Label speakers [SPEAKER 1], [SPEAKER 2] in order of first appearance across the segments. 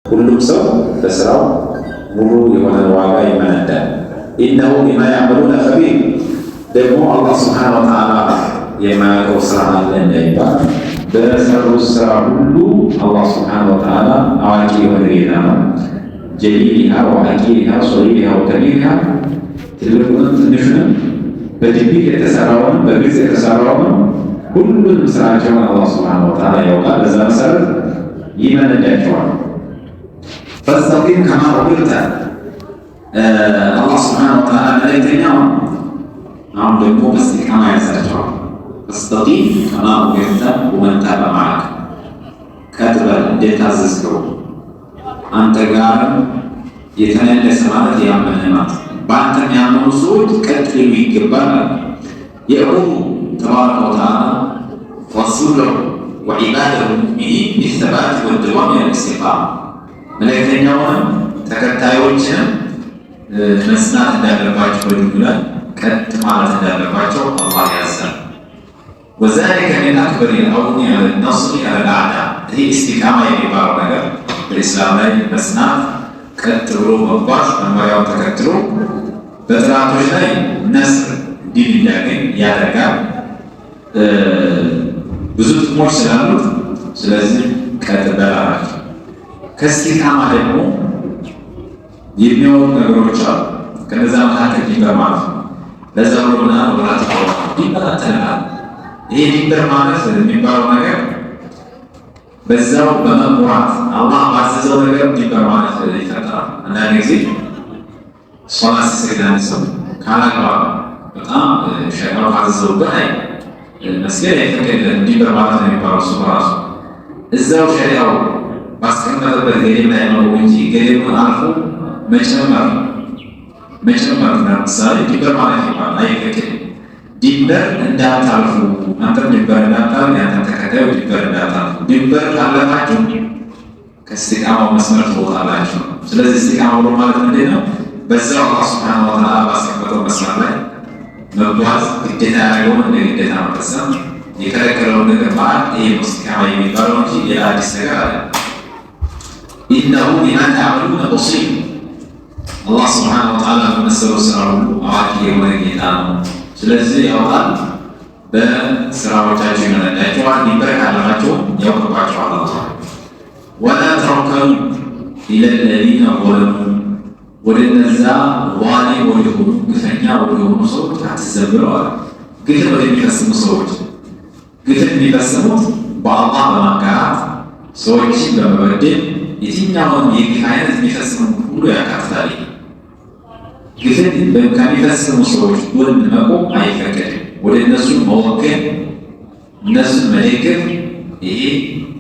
[SPEAKER 1] ሁሉም ሰው በስራው ሙሉ የሆነ ዋጋ ይመነዳል። ኢነሁ ቢማ ያዕመሉነ ኸቢር። ደግሞ አላህ ሱብሓነሁ ወተዓላ የማያውቀው ስራ አለ እንዳይባል በሰሩት ስራ ሁሉ አላህ ሱብሓነሁ ወተዓላ አዋቂ የሆነ ጌታ ነው። ጀሊሊሃ ወሐቂሪሃ ሶጊሪሃ ወከቢሪሃ፣ ትልቁንም ትንሹንም በድብቅ የተሰራውንም በግልጽ የተሰራውንም ሁሉንም ስራቸውን አላህ ሱብሓነሁ ወተዓላ ያውቃል። በዛ መሰረት ይመነዳቸዋል። ፈስተቂም ከማ ኡሚርተ። አላህ ሱብሓነሁ ወተዓላ መልእክተኛው አሁን ደግሞ በስቲቃማ ያዛቸዋል። ፈስተቂም ከማ ኡሚርተ ወመን ታበ መዐከ፣ ቀጥ በል እንደታዘዝከው አንተ ጋርም የተመለሰ ማለት ያመነ ማለት በአንተ የሚያምኑ ሰዎች ቀጥ ሊሉ ይገባል። የእሙ ተባረከ ወተዓላ ወረሱለሁ ወዒባደሁ ልሙእሚኒን ቢሰባት ወደዋም ያልእስቲቃማ፣ መልእክተኛውንም ተከታዮችንም መስናት እንዳለባቸው በድንጉላል ቀጥ ማለት እንዳለባቸው አላህ ያዛል። ወዛሊከ ሚን አክበር ልአውኒ ዐለ ነስሪ ዐለ ልአዕዳ። ይህ እስቲቃማ የሚባለው ነገር በኢስላም ላይ መስናት፣ ቀጥ ብሎ መጓዝ፣ መመሪያውን ተከትሎ በጥላቶች ላይ ነስር ድል እንዲያገኝ ያደርጋል። ብዙ ጥቅሞች ስላሉት ስለዚህ ቀጥ በል አላቸው። ከእስቲቃማ ደግሞ የሚያወጡ ነገሮች አሉ። ከነዛ መካከል ድንበር ማለት ነው። ለዛ ብሎና ወራት ድንበር አተናል። ይሄ ድንበር ማለት የሚባለው ነገር በዛው በመሙራት አላህ ባዘዘው ነገር ድንበር ማለት ይፈጠራል። አንዳንድ ጊዜ ሶላት ሲሰግድ አንድ ሰው ካላግባብ በጣም ሸሪዓው ካዘዘው በላይ መስገድ አይፈቀድለትም። ድንበር ማለት ነው የሚባለው እሱ ራሱ እዛው ሸሪዓው ባስቀመጠበት ገደብ ላይ ነው እንጂ ገደቡን አልፎ መጨመር ለምሳሌ ድንበር ማለት ይባላል። አይፈቀድም። ድንበር እንዳታልፉ፣ አንተም ድንበር እንዳታልፉ፣ ያንተም ተከታዩ ድንበር እንዳታልፉ። ድንበር ካለፋችሁ ከእስቲቃማው መስመር ትወጣላችሁ። ስለዚህ እስቲቃማ ብሎ ማለት ምንድን ነው? በዛው አላህ ሱብሓነሁ ወተዓላ ባስቀመጠው መስመር ላይ መጓዝ፣ ግዴታ ያደረገውን እንደ ግዴታ መፈጸም፣ የከለከለውን ነገር ማለት ይሄ ነው እስቲቃማ የሚባለው እንጂ ሌላ አዲስ ነገር አለ። ኢነሁ ቢማ ተዕመሉነ በሲር። አላህ ሱብሓነሁ ወተዓላ በመሰለው ስራ ሁሉ አዋቂ የሆነ ጌታ ነው። ስለዚህ ያውቃል፣ በስራዎቻቸው ይመነዳቸዋል፣ ድንበር ካለፋቸው ያውቅባቸዋል። ወላ ተርከኑ ኢለ ለዚነ ظለሙ፣ ወደ እነዛ ዛሊም ወደሆኑ ግፈኛ ወደሆኑ ሰዎች አትዘንብለዋል። ግፍን ወደሚፈጽሙ ሰዎች፣ ግፍን የሚፈጽሙት በአላህ በማጋራት ሰዎችን በመበደል የትኛውን የግፍ አይነት የሚፈጽሙ ሁሉ ያካትታል። ግፍን ከሚፈጽሙ ሰዎች ጎን መቆም አይፈቀድም። ወደ እነሱ መወገን፣ እነሱን መደገፍ ይሄ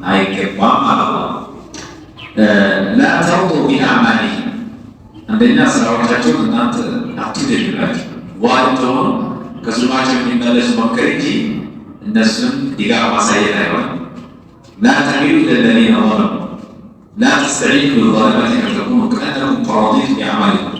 [SPEAKER 1] አይገባም ማለት ነው። ላ ተርዱ ቢአዕማሊሂም፣ አንደኛ ስራዎቻቸውን እናንተ አትውደዱላቸው። ዋጅብ ተሆኑ ከዙልማቸው የሚመለሱ መምከር እንጂ እነሱን ድጋፍ ማሳየት አይሆንም። ላ ተሚሉ ኢለ ለዚነ ظለሙ፣ ላ ተስተዒኑ ቢዛሊማት ፈተኩኑ ከአነኩም ተራዲቱ ቢአዕማሊኩም።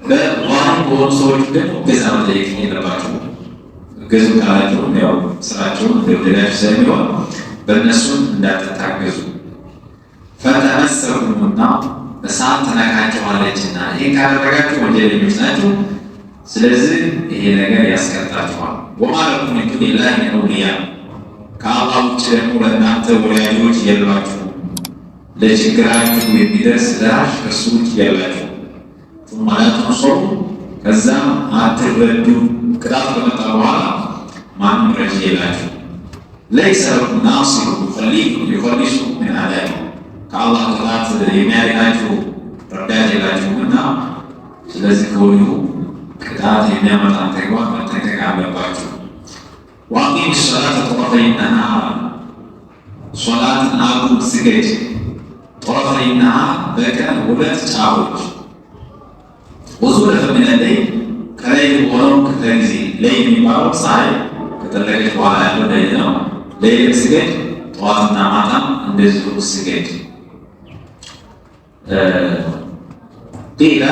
[SPEAKER 1] በዋን በሆኑ ሰዎች ደግሞ እገዛ መጠየቅ የለባቸው። እገዙ ካላቸውም ያው ስራቸውን እንደወደዳችሁ ስለሚሆን በእነሱም እንዳትታገዙ። ፈተመሰኩሙና እሳት ትነካችኋለችና ይህን ካደረጋችሁ ወንጀለኞች ናችሁ። ስለዚህ ይሄ ነገር ያስቀጣችኋል። ወማ ለኩም ሚን ዱኒላሂ ሚን አውሊያ፣ ከአላህ ውጭ ደግሞ ለእናንተ ወዳጆች የሏችሁ። ለችግራችሁ የሚደርስ ደራሽ ከእሱ ውጭ የላችሁ። ማለት ነው። ከዛም አትረዱ። ቅጣት ከመጣ በኋላ ማንም ረጅ የላችሁ። ለይሰ ለኩም ናሲሩ ዩኸሊሱኩም ሚን አዛብ፣ ከአላህ ቅጣት የሚያድናችሁ ረዳት የላችሁምና ስለዚህ ከወዲሁ ቅጣት የሚያመጣን ተግባር መጠንቀቅ አለባችሁ። ወአቂሙ ሰላተ ጠረፈይ ነሃር፣ ሶላትን አቁም ስገድ። ጠረፈይ ነሃር በቀን ሁለት ጫፎች ወዙለፈ ሚነ ለይል፣ ከሌሊት ሆነው ክፍለ ጊዜ። ለይል የሚባለው ፀሐይ ከጠለቀች በኋላ ያለው ለይል ነው። ለይል ስገድ፣ ጠዋትና ማታም እንደዚሁ ስገድ። ቂለ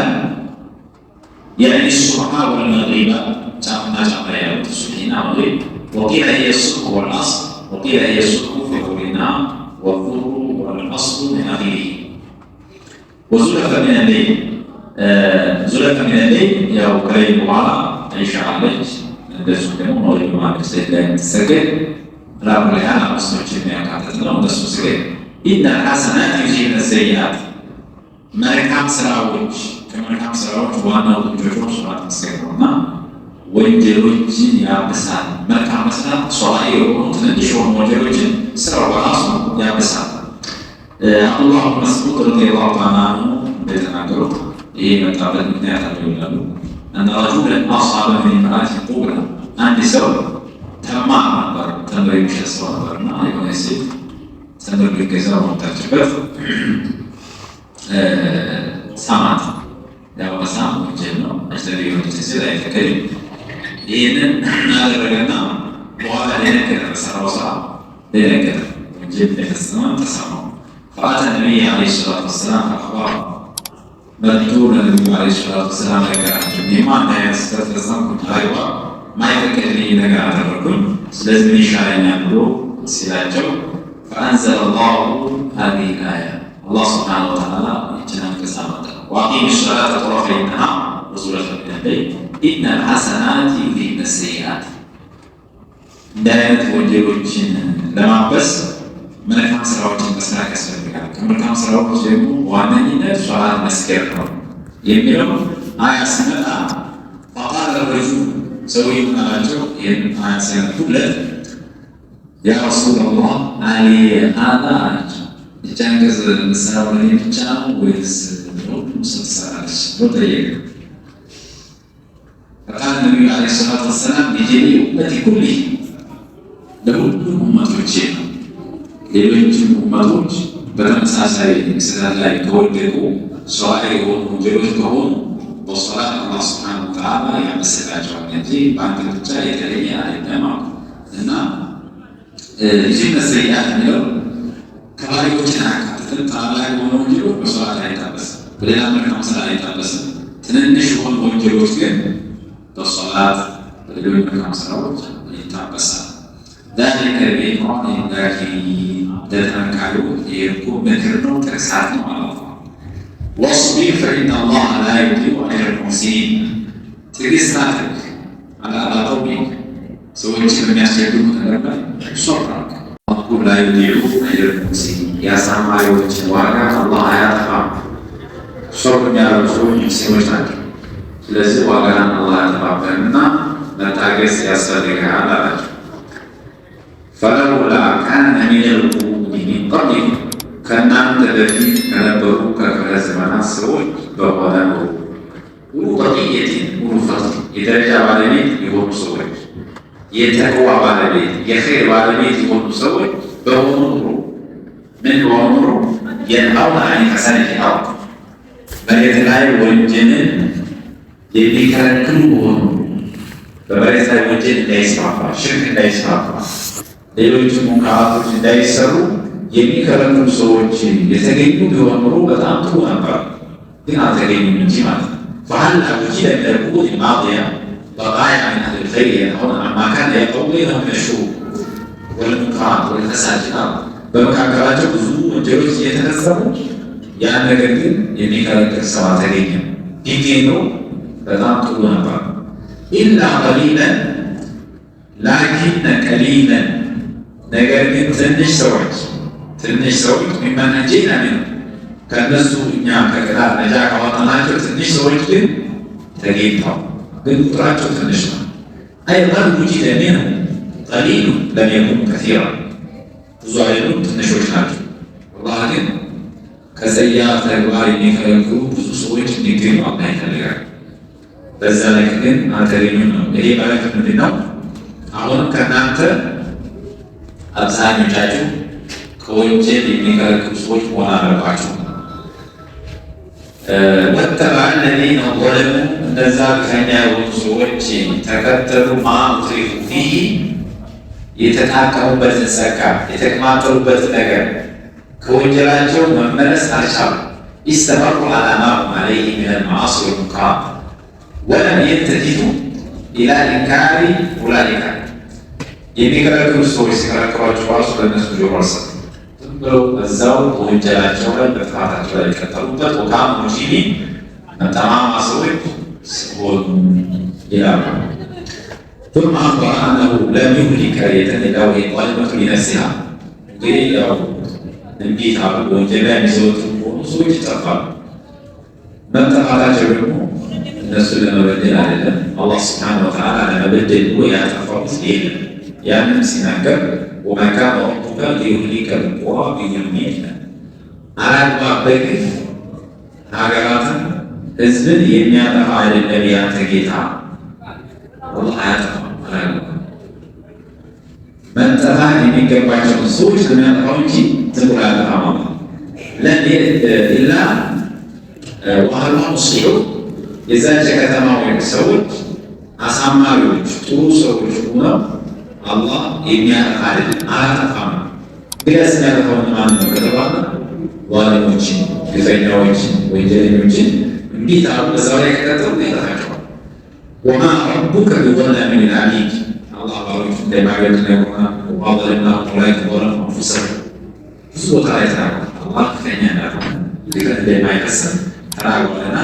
[SPEAKER 1] የዕኒ ሱብሐ ወልመግሪበ፣ ጫፍና ጫፍ ላይ ያሉት ሱብሒና መግሪብ። ወቂለ ሂየ ሱብሑ ወልዐስር፣ ወቂለ ሂየ ሱብሑ ፊ ዙህሪና ወዙህሩ ወልዐስሩ ሚን አኺሪሂ። وزلفا من الليل زلفا من الليل ያው ከላይ በኋላ አይሻለች እንደሱ ደግሞ ነው ማለት ላይ ተሰገድ ራብላያ አስተዎች የሚያካትት ነው እንደሱ ስገድ ኢነ ሐሰናት ይጂነ ሰይያት መልካም ስራዎች ከመልካም ስራዎች ዋናው ጥንጆች ሶላት መስገድ ነውና ወንጀሎችን ያብሳል። መልካም መስራት ሷይ የሆኑ ትንሽ የሆኑ ወንጀሎችን ስራው በራሱ ያብሳል። አላህ መስዑድ ረዲየላሁ ዐንሁ እንደተናገሩት ይሄ መጣበት ምክንያት አለው ይላሉ። أن رجلا أصاب من امرأة قبلة عند سبب تمام نظر تمر مش أسوأ نظر ما يكون يصير تمر بالكذا وترتبط سمعت لو بسام الجنة أجدري وتسير يتكلم إذن هذا رجعنا وهذا لنا كذا بس روصا لنا كذا من جد السماء تسمع فأتى النبي عليه الصلاة والسلام فأخبره مذكور النبي عليه الصلاة والسلام لك لما أن يستفزن كنت أيوة ما يفكرني لك على الركن لازم يشارين يعملوا سلاجه فأنزل الله هذه الآية الله سبحانه وتعالى يجنب كسامته وأقيم الصلاة طرفي النهار وزلفا من الليل إن الحسنات يذهبن السيئات دائما ወንጀሎችን ለማበስ መልካም ስራዎችን መስራት ያስፈልጋል። ከመልካም ስራዎች ደግሞ ዋነኝነት ሶላት መስገድ ነው የሚለው አያ ሲመጣ فقال الرجل ሰውየው አላቸው ይህን አያ ሲያነቡለት ያ ረሱላላህ አሊ هذا ጃንገዝ ምሳሌ ላይ ብቻ ወይስ ሁሉም ስትሰራለች ብሎ ጠየቀ። فقال النبي عليه الصلاة والسلام لجميع أمتي كله ለሁሉም ኡመቶቼ ነው። ሌሎችም ኡመቶች በተመሳሳይ ስህተት ላይ ከወደቁ ሷይ የሆኑ ወንጀሎች ከሆኑ በሶላት አላህ ሱብሓነሁ ወተዓላ ያመሰግናቸዋል እንጂ በአንድ ብቻ የተለየ አይደለም እና ይህን ሰይያት ነው ከባሪዎችን አካተትን ታላቅ የሆኑ ወንጀሎች በሶላት አይታበስም፣ በሌላ መልካም ስራ አይታበስም። ትንንሽ የሆኑ ወንጀሎች ግን በሶላት በሌሎች መልካም ስራዎች ይታበሳል። ذلك بإمران الله تتنكروا يكون مكرنا تكساتنا على الله واصبر فإن الله لا يضيع أجر المحسنين تكساتك على قومك سواء كنت يشهدون أنك صبرك أقول لا يضيع أجر المحسنين يا سامع يوجه واقع الله يرفع صبر يا رسول يسويك لذي واقع الله يرفع فإننا نتاجس يسألك على رجل فلولا كان من القرون من قبلكم كنانت በፊት ከነበሩ ከክፍለ ዘመናት ሰዎች በሆነ ሙሉ በቂየት ሙሉ ፈት የደረጃ ባለቤት የሆኑ ሰዎች የተቅዋ ባለቤት የኸይር ባለቤት የሆኑ ሰዎች በሆኑ ኑሮ ምን በሆኑ ኑሮ የንሃውና አን ከሰነት ያው መሬት ላይ ወንጀልን የሚከለክሉ በሆኑ በመሬት ላይ ወንጀል እንዳይስፋፋ ሽርክ እንዳይስፋፋ ሌሎች ሙንካራቶች እንዳይሰሩ የሚከለክሉ ሰዎች የተገኙ ቢሆን ኖሮ በጣም ጥሩ ነበር፣ ግን አልተገኙም እንጂ ማለት ነው። فهل أوجد من العقود الماضية بقايا من أهل الخير ينهون عما كان يقوم لهم من الشرور والمنكرات والفساد በመካከላቸው ብዙ ወንጀሎች እየተፈጸሙ ያን ነገር ግን የሚከለክል ሰው አልተገኘም። ቢገኝ ኖሮ በጣም ጥሩ ነበር። ኢላ ቀሊለን ላኪነ ቀሊለን ነገር ግን ትንሽ ሰዎች ሚመን እንጂና ነው ከነሱ እኛ ከቅጣት ነጃ ካወጣናቸው ትንሽ ሰዎች ግን ተገኝተው ግን ቁጥራቸው ትንሽ ነው። አይባል ውጂደ ሚንሁ ቀሊሉ ለም የኩን ከሲራ ብዙ አይደሉም፣ ትንሾች ናቸው። አላህ ግን ከጸያፍ ተግባር የሚከለክሉ ብዙ ሰዎች እንዲገኙ አላህ ይፈልጋል። በዛ ላይ ግን አልተገኙም ነው። ይሄ ማለት ምንድን ነው? አሁንም ከእናንተ አብዛኞቻችሁ ከወንጀል የሚከለክሉ ሰዎች መሆን አለባቸው። ወተበዐ الذين ظلموا እነዛ ግፈኛ የሆኑ ሰዎች ተከተሉ ማ ኡትሪፉ ፊህ የተታቀሙበትን ጸጋ የተቀማጠሉበትን ነገር ከወንጀላቸው መመለስ አልቻሉም። ኢስተመሩ ዐላ ማ ሁም ዐለይሂ ሚነ المعاصي والمنكرات ወለም የልተፊቱ ኢላ ኢንካሪ ኡላኢከ የሚከለክሉ ሰዎች ሲከለክሏቸው ራሱ ለእነሱ ጆሮ አልሰጡም፣ ዝም ብለው በዛው ወንጀላቸው ላይ በጥፋታቸው ላይ ቀጠሉበት። ወካኑ ሙጅሪሚን ጠማማ ሰዎች ሆኑ ይላሉ። ثم أخبر أنه لم يهلك قرية إلا وهي ظالمة لنفسها እንግዲህ ያው እንዴት አሉ ወንጀል ላይ የሚሰሩት ሰዎች ይጠፋሉ። መጠፋታቸው ደግሞ እነሱን ለመበደል አይደለም፣ አላህ ሱብሓነሁ ወተዓላ ለመበደል ብሎ ያጠፋው የለም። ያንን ሲናገር ወማ ካነ ረቡከ ሊዩህሊከ አልቁራ ቢዙልሚን አላግባብ በግፍ ሀገራትን ህዝብን የሚያጠፋ አይደለም ያንተ ጌታ አላህ አያጠፋም። መጠፋት የሚገባቸውን ሰዎች ለሚያጠፋው እንጂ ዝም ብሎ አያጠፋም። ኢላ ወአህሉሃ ሙስሊሑን የዛች ከተማ ሰዎች አሳማሪዎች ጥሩ ሰዎች ሆነው አላህ የሚያጠፋ አይደለም አያጠፋም። ግለስ የሚያጠፋው ማን ነው ከተባለ ዛሊሞችን፣ ግፈኛዎችን፣ ወንጀለኞችን እንዴት አሉ በዛው ላይ ከቀጠሉ ይጠፋቸዋል። ወማ ረቡከ ቢዘላሚን ሊልዓቢድ አላህ ባሮች እንደማይበድል ነግሮናል። ወማ ظለምናሁም ወላኪን ظለሙ አንፉሰሁም ብዙ ቦታ ላይ ተናግሯል። አላህ ግፈኛ እንዳልሆነ እንደማይቀሰም ተናግሯልና